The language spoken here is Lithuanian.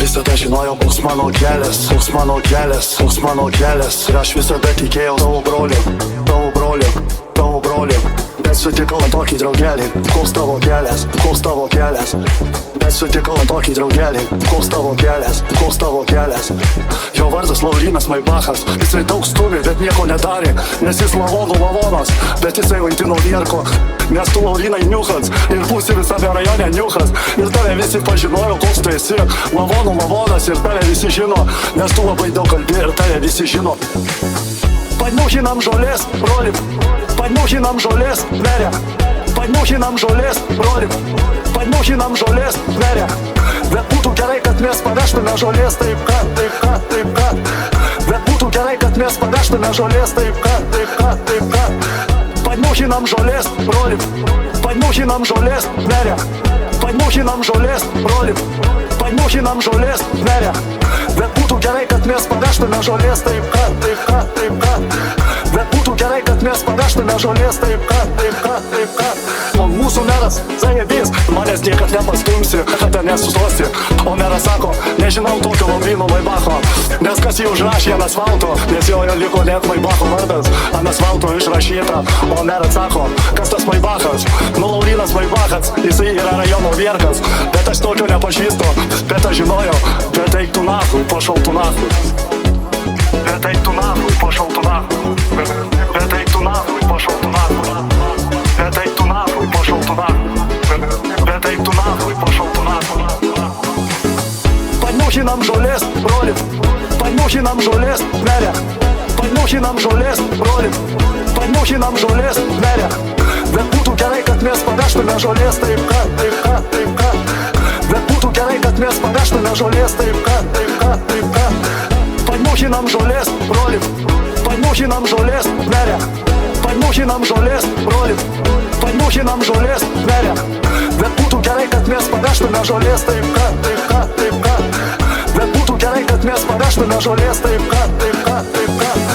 Visada žinojau, koks mano kelias, koks mano kelias, koks mano kelias. Ir aš visada tikėjau tavo broliu, tavo broliu, tavo broliu. Bet sutikau tokį draugelį, koks tavo kelias, koks tavo kelias. Bet sutikau tokį draugelį, koks tavo kelias, koks tavo kelias. Jo vardas Laurynas Maibachas, jisai daug stumė, bet nieko nedarė, nes jis lavonų lavonas, bet jisai vaidino vierko. Nes tu Laurynai niuchas ir būsi visame rajone niuchas. Ir tave visi pažinojo, koks tu esi lavonų lavonas. Ir tave visi žino, nes tu labai daug kalbi ir tave visi žino. Padniuchinam žolės, broli, padniuchinam žolės, merė. Padniuchinam žolės, broli, padniuchinam žolės, merė. Bet būtų gerai, kad mes pavežtume žolės taip kad, taip kad, taip kad. Bet būtų gerai, kad mes pavežtume žolės taip kad, taip kad, taip kad. Padniuchinam žolės, broli, padniuchinam žolės, merė. Padniuchinam žolės, broli, padniuchinam žolės, merė. Bet būtų gerai, kad mes pavežtume žolės taip kad, taip kad, taip kad. Bet būtų gerai, kad mes pavežtume žolės taip kad, taip kad, taip kad. O mūsų meras zajebys, manęs niekad nepastumsi, kada nesustosi. O meras sako, nežinau tokio Lauryno Maibacho, nes kas jį užrašė ant asfalto, nes jo liko net Maibacho vardas ant asfalto išrašyta. O meras sako, kas tas Maibachas? Nu Laurynas Maibachas, jisai yra rajono vierkas. Bet aš tokio nepažįstu, bet aš žinojau. Bet eik tu nachui, pašau tu nachui. Bet eik tu nachui, pašau tu nachui. Bet eik tu nachui, pašau tu nachui. Bet eik tu nachui, pašau tu nachui. Bet eik tu nachui, pašau tu nachui. Padniuchinam žolės, broli, padniuchinam žolės, merė. Padniuchinam žolės, broli, padniuchinam žolės, merė. Bet būtų gerai, kad mes pavežtume žolės taip kad, taip kad, taip kad. Bet būtų gerai, kad mes pavežtume žolės taip kad, taip kad, taip kad. Padniuchinam žolės, broli, padniuchinam žolės, merė. Padniuchinam žolės, broli, padniuchinam žolės, merė. Bet būtų gerai, kad mes pavežtume žolės taip kad, taip kad, taip kad. Bet būtų gerai, kad mes pavežtume žolės taip kad, taip kad, taip kad.